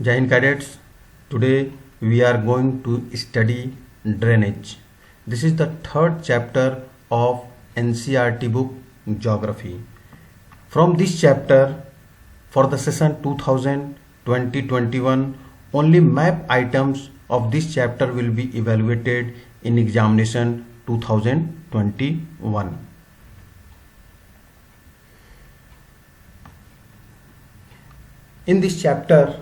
Jai Hind cadets, today we are going to study drainage. This is the third chapter of NCERT book Geography. From this chapter, for the session 2020-21, only map items of this chapter will be evaluated in examination 2021. In this chapter,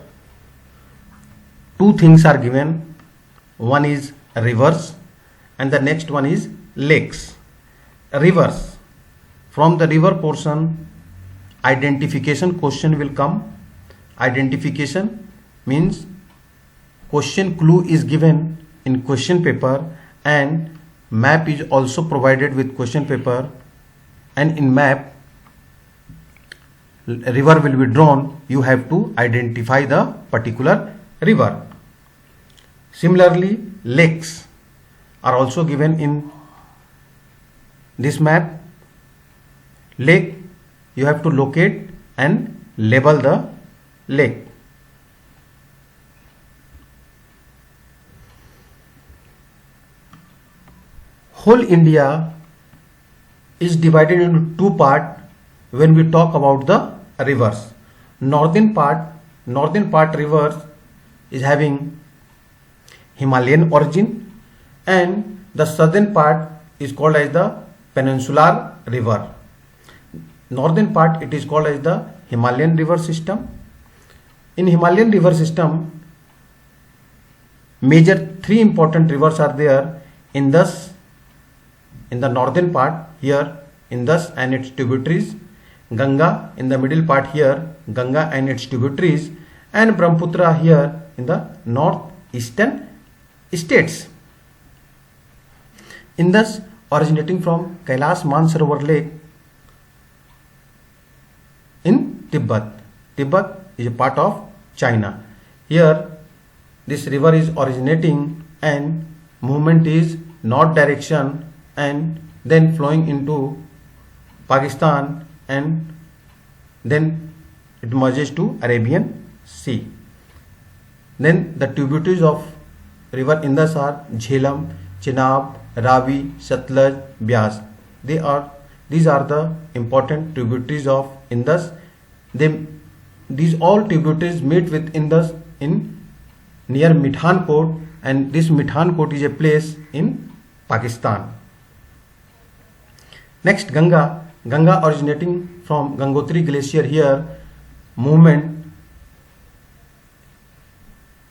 two things are given. One is rivers and the next one is lakes. Rivers, from the river portion, identification question will come. Identification means question clue is given in question paper and map is also provided with question paper, and in map river will be drawn. You have to identify the particular river. Similarly, lakes are also given in this map. Lake, you have to locate and label the lake. Whole India is divided into two parts when we talk about the rivers. Northern part rivers is having Himalayan origin, and the southern part is called as the peninsular river. Northern part it is called as the Himalayan river system. In Himalayan river system, major three important rivers are there. Indus in the northern part here, Indus and its tributaries, Ganga in the middle part here, Ganga and its tributaries, and Brahmaputra here in the northeastern states. Indus originating from Kailash Mansarovar Lake in Tibet. Tibet is a part of China. Here this river is originating and movement is north direction and then flowing into Pakistan, and then it merges to Arabian Sea. Then the tributaries of river Indus are Jhelum, Chenab, Ravi, Satluj, Byas. These are the important tributaries of Indus. These all tributaries meet with Indus in near Mithankot, and this Mithankot is a place in Pakistan. Next, Ganga originating from Gangotri glacier here, movement,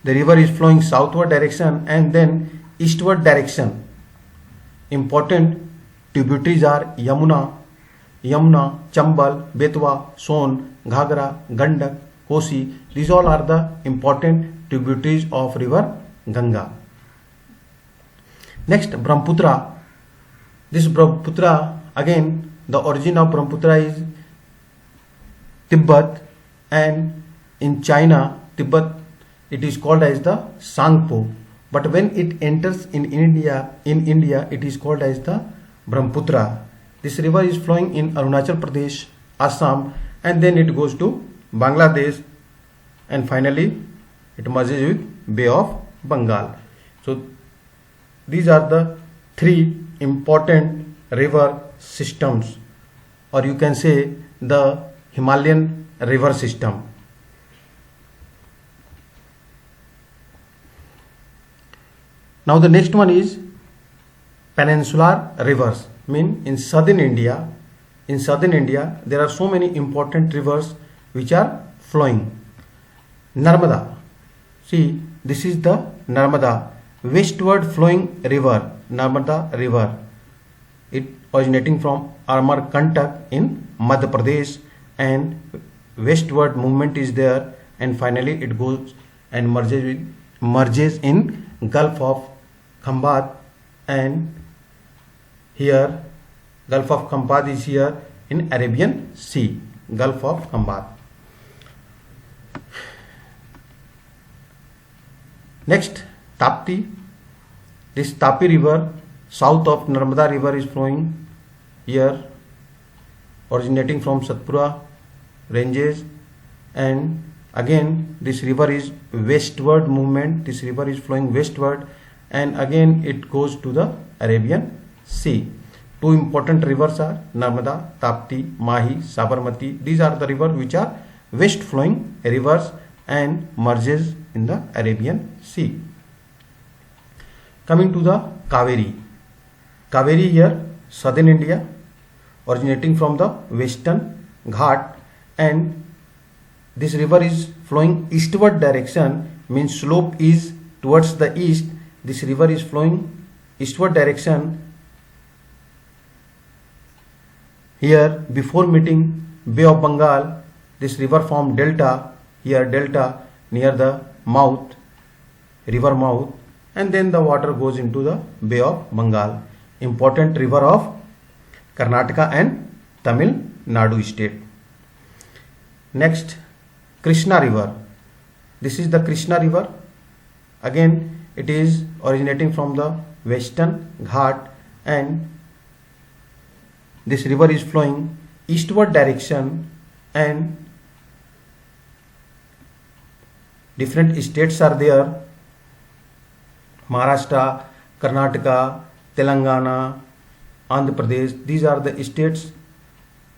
the river is flowing southward direction and then eastward direction. Important tributaries are Yamuna, Chambal, Betwa, Son, Ghagra, Gandak, Kosi. These all are the important tributaries of river Ganga. Next, Brahmaputra. This Brahmaputra, again the origin of Brahmaputra is Tibet, and in China, Tibet, it is called as the Sangpo, but when it enters in India it is called as the Brahmaputra. This river is flowing in Arunachal Pradesh, Assam, and then it goes to Bangladesh, and finally it merges with Bay of Bengal. So these are the three important river systems, or you can say the Himalayan river system. Now the next one is peninsular rivers. Mean in southern India there are so many important rivers which are flowing. Narmada. See, this is the Narmada, westward flowing river, Narmada river. It originating from Amarkantak in Madhya Pradesh, and westward movement is there, and finally it goes and merges in Gulf of Khambat, and here Gulf of Khambat is here in Arabian Sea, Gulf of Khambat. Next, Tapti. This Tapi river south of Narmada river is flowing here, originating from Satpura ranges, and Again, this river is westward movement. This river is flowing westward, and again it goes to the Arabian Sea. Two important rivers are Narmada, Tapti, Mahi, Sabarmati. These are the rivers which are west flowing rivers and merges in the Arabian Sea. Coming to the Kaveri. Kaveri here, southern India, originating from the western Ghat, and this river is flowing eastward direction, means slope is towards the east. This river is flowing eastward direction. Here, before meeting Bay of Bengal, this river formed delta. Here delta near the mouth, river mouth, and then the water goes into the Bay of Bengal. Important river of Karnataka and Tamil Nadu state. Next, Krishna river. This is the Krishna river. Again, it is originating from the western Ghat, and this river is flowing eastward direction, and different states are there: Maharashtra, Karnataka, Telangana, Andhra Pradesh. These are the states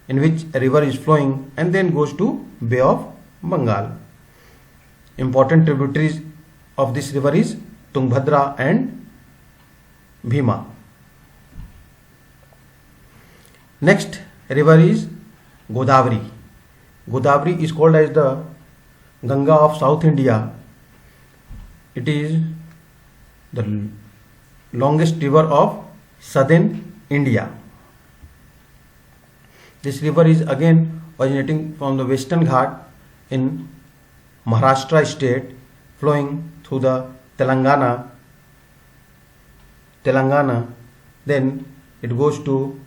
in which a river is flowing and then goes to Bay of Bengal. Important tributaries of this river is Tungabhadra and Bhima. Next river is Godavari. Godavari is called as the Ganga of South India. It is the longest river of southern India. This river is again originating from the western Ghat in Maharashtra state, flowing through the Telangana, then it goes to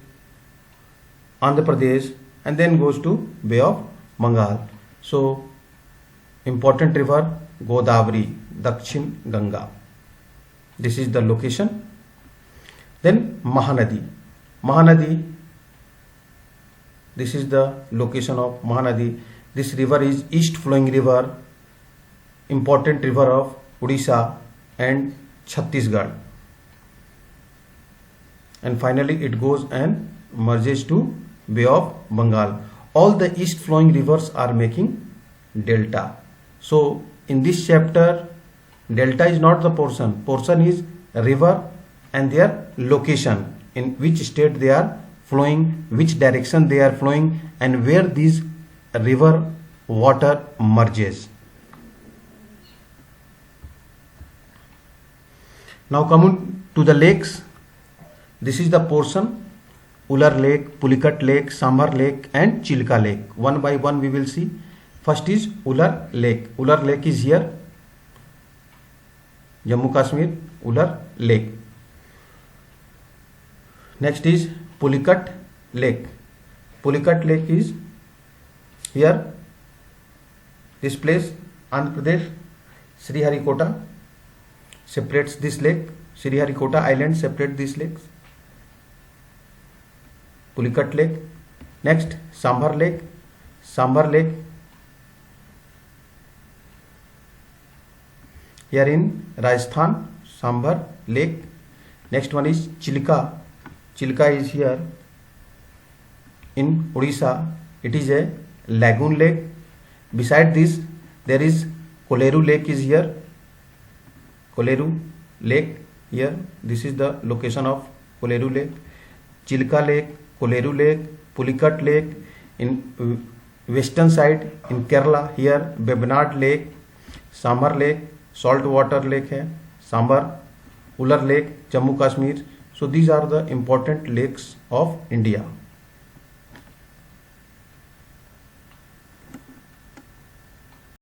Andhra Pradesh and then goes to Bay of Bengal. So, important river Godavari, Dakshin Ganga. This is the location. Then Mahanadi. Mahanadi, this is the location of Mahanadi. This river is east flowing river, important river of Odisha and Chhattisgarh. And finally it goes and merges to Bay of Bengal. All the east flowing rivers are making delta. So in this chapter, delta is not the portion. Portion is river and their location, in which state they are flowing, which direction they are flowing, and where these river water merges. Now coming to the lakes, this is the portion: Ular Lake, Pulicat Lake, Sambar Lake and Chilka Lake. One by one we will see. First is Ular Lake. Ular Lake is here, Jammu Kashmir, Ular Lake. Next is Pulicat Lake. Pulicat Lake is here, this place, Andhra Pradesh. Sriharikota separates this lake. Sriharikota Island separates these lakes. Pulicat Lake. Next, Sambar Lake. Sambar Lake here in Rajasthan, Sambar Lake. Next one is Chilka. Chilka is here in Odisha. It is a lagoon lake. Beside this, there is Koleru Lake is here. Koleru Lake here. This is the location of Koleru Lake. Chilka Lake, Koleru Lake, Pulicat Lake in western side in Kerala. Here Bebenad Lake, Sambar Lake, saltwater lake है Sambar, Ular Lake, Jammu Kashmir. So these are the important lakes of India.